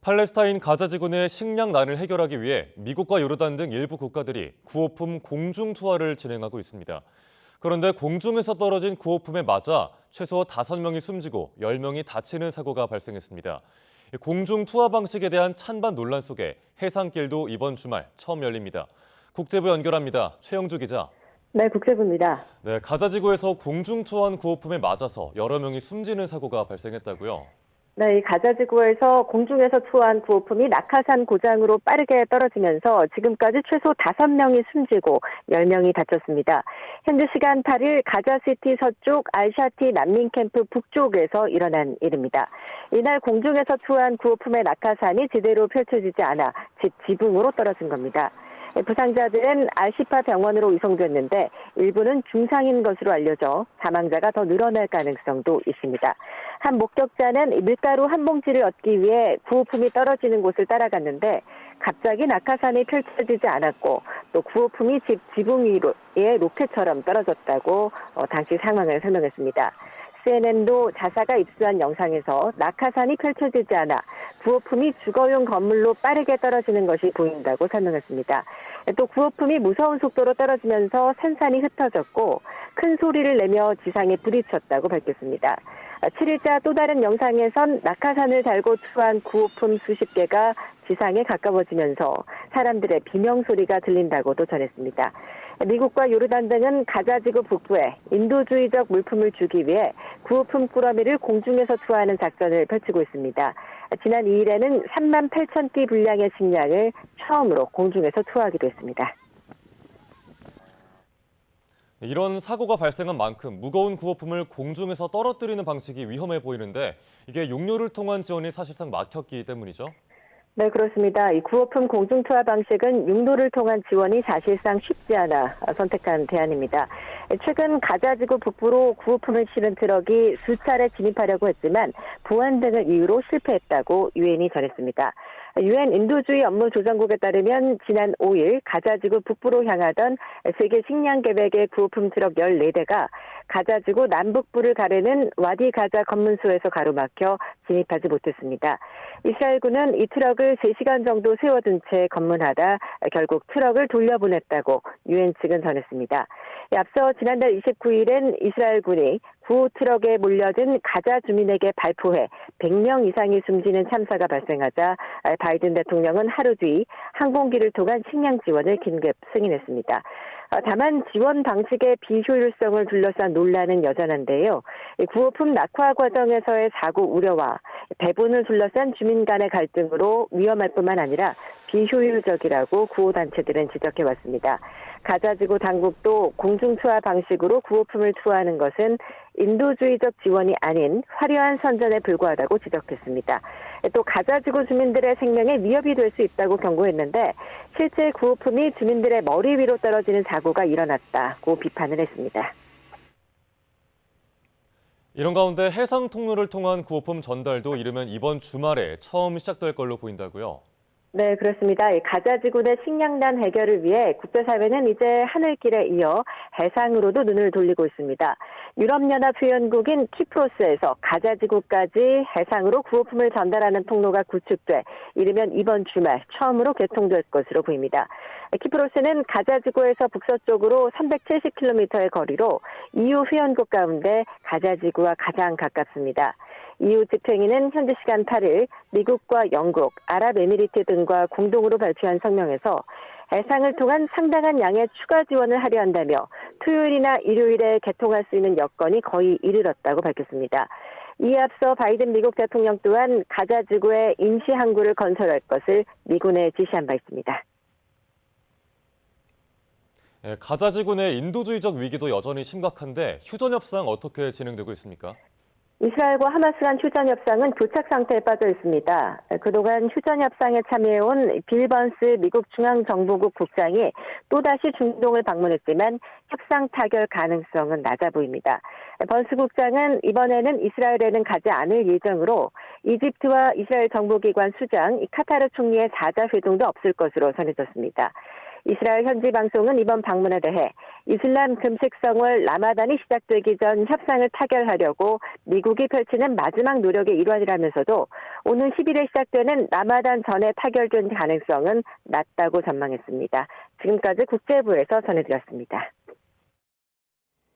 팔레스타인 가자 지구 내 식량난을 해결하기 위해 미국과 요르단 등 일부 국가들이 구호품 공중 투하를 진행하고 있습니다. 그런데 공중에서 떨어진 구호품에 맞아 최소 5명이 숨지고 10명이 다치는 사고가 발생했습니다. 공중 투하 방식에 대한 찬반 논란 속에 해상길도 이번 주말 처음 열립니다. 국제부 연결합니다. 최영주 기자. 네, 국제부입니다. 네, 가자 지구에서 공중 투하한 구호품에 맞아서 여러 명이 숨지는 사고가 발생했다고요? 네, 이 가자지구에서 공중에서 투하한 구호품이 낙하산 고장으로 빠르게 떨어지면서 지금까지 최소 5명이 숨지고 10명이 다쳤습니다. 현지 시간 8일 가자시티 서쪽 알샤티 난민캠프 북쪽에서 일어난 일입니다. 이날 공중에서 투하한 구호품의 낙하산이 제대로 펼쳐지지 않아 즉 지붕으로 떨어진 겁니다. 부상자들은 알시파 병원으로 이송됐는데 일부는 중상인 것으로 알려져 사망자가 더 늘어날 가능성도 있습니다. 한 목격자는 밀가루 한 봉지를 얻기 위해 구호품이 떨어지는 곳을 따라갔는데 갑자기 낙하산이 펼쳐지지 않았고 또 구호품이 집 지붕 위에 로켓처럼 떨어졌다고 당시 상황을 설명했습니다. CNN도 자사가 입수한 영상에서 낙하산이 펼쳐지지 않아 구호품이 주거용 건물로 빠르게 떨어지는 것이 보인다고 설명했습니다. 또 구호품이 무서운 속도로 떨어지면서 산산이 흩어졌고 큰 소리를 내며 지상에 부딪혔다고 밝혔습니다. 7일자 또 다른 영상에선 낙하산을 달고 투한 구호품 수십 개가 지상에 가까워지면서 사람들의 비명소리가 들린다고도 전했습니다. 미국과 요르단 등은 가자지구 북부에 인도주의적 물품을 주기 위해 구호품 꾸러미를 공중에서 투하하는 작전을 펼치고 있습니다. 지난 2일에는 3만 8천 띠 분량의 식량을 처음으로 공중에서 투하하기도 했습니다. 이런 사고가 발생한 만큼 무거운 구호품을 공중에서 떨어뜨리는 방식이 위험해 보이는데 이게 용료를 통한 지원이 사실상 막혔기 때문이죠. 네, 그렇습니다. 이 구호품 공중투하 방식은 육로를 통한 지원이 사실상 쉽지 않아 선택한 대안입니다. 최근 가자지구 북부로 구호품을 실은 트럭이 수차례 진입하려고 했지만 보안 등을 이유로 실패했다고 유엔이 전했습니다. 유엔 인도주의 업무조정국에 따르면 지난 5일 가자지구 북부로 향하던 세계 식량 계획의 구호품 트럭 14대가 가자지구 남북부를 가르는 와디 가자 검문소에서 가로막혀 진입하지 못했습니다. 이스라엘군은 이 트럭을 3시간 정도 세워둔 채 검문하다 결국 트럭을 돌려보냈다고 유엔 측은 전했습니다. 앞서 지난달 29일엔 이스라엘군이 구호 트럭에 몰려든 가자 주민에게 발포해 100명 이상이 숨지는 참사가 발생하자 바이든 대통령은 하루 뒤 항공기를 통한 식량 지원을 긴급 승인했습니다. 다만 지원 방식의 비효율성을 둘러싼 논란은 여전한데요. 구호품 낙하 과정에서의 사고 우려와 배분을 둘러싼 주민 간의 갈등으로 위험할 뿐만 아니라 비효율적이라고 구호단체들은 지적해왔습니다. 가자지구 당국도 공중투하 방식으로 구호품을 투하하는 것은 인도주의적 지원이 아닌 화려한 선전에 불과하다고 지적했습니다. 또 가자지구 주민들의 생명에 위협이 될 수 있다고 경고했는데 실제 구호품이 주민들의 머리 위로 떨어지는 사고가 일어났다고 비판을 했습니다. 이런 가운데 해상 통로를 통한 구호품 전달도 이르면 이번 주말에 처음 시작될 걸로 보인다고요. 네, 그렇습니다. 가자지구 내 식량난 해결을 위해 국제사회는 이제 하늘길에 이어 해상으로도 눈을 돌리고 있습니다. 유럽연합회원국인 키프로스에서 가자지구까지 해상으로 구호품을 전달하는 통로가 구축돼 이르면 이번 주말 처음으로 개통될 것으로 보입니다. 키프로스는 가자지구에서 북서쪽으로 370km의 거리로 EU 회원국 가운데 가자지구와 가장 가깝습니다. EU 집행위는 현지 시간 8일 미국과 영국, 아랍에미리트 등과 공동으로 발표한 성명에서 해상을 통한 상당한 양의 추가 지원을 하려 한다며 토요일이나 일요일에 개통할 수 있는 여건이 거의 이르렀다고 밝혔습니다. 이에 앞서 바이든 미국 대통령 또한 가자지구에 임시 항구를 건설할 것을 미군에 지시한 바 있습니다. 가자 지구 내 인도주의적 위기도 여전히 심각한데 휴전 협상 어떻게 진행되고 있습니까? 이스라엘과 하마스 간 휴전 협상은 교착 상태에 빠져 있습니다. 그동안 휴전 협상에 참여해온 빌 번스 미국 중앙정보국 국장이 또다시 중동을 방문했지만 협상 타결 가능성은 낮아 보입니다. 번스 국장은 이번에는 이스라엘에는 가지 않을 예정으로 이집트와 이스라엘 정보기관 수장 카타르 총리의 4자 회동도 없을 것으로 전해졌습니다. 이스라엘 현지 방송은 이번 방문에 대해 이슬람 금식성월 라마단이 시작되기 전 협상을 타결하려고 미국이 펼치는 마지막 노력의 일환이라면서도 오는 10일에 시작되는 라마단 전에 타결될 가능성은 낮다고 전망했습니다. 지금까지 국제부에서 전해드렸습니다.